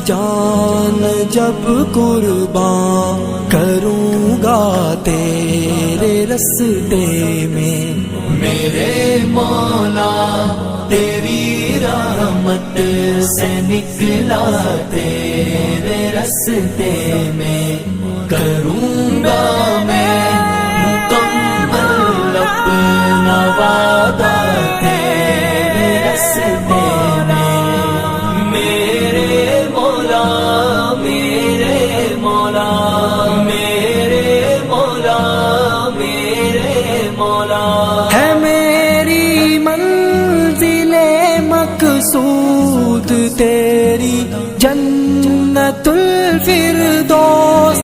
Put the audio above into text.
جان جب قربان کروں گا تیرے رستے میں، میرے مولا تیری رحمت سے نکلا تیرے رستے میں، کروں گا میں مکمل اپنا وعدہ تیرے رستے میں، میرے مولا میرے مولا میرے مولا میرے مولا، ہے میری منزل مقصود تیری جنت الفردوس۔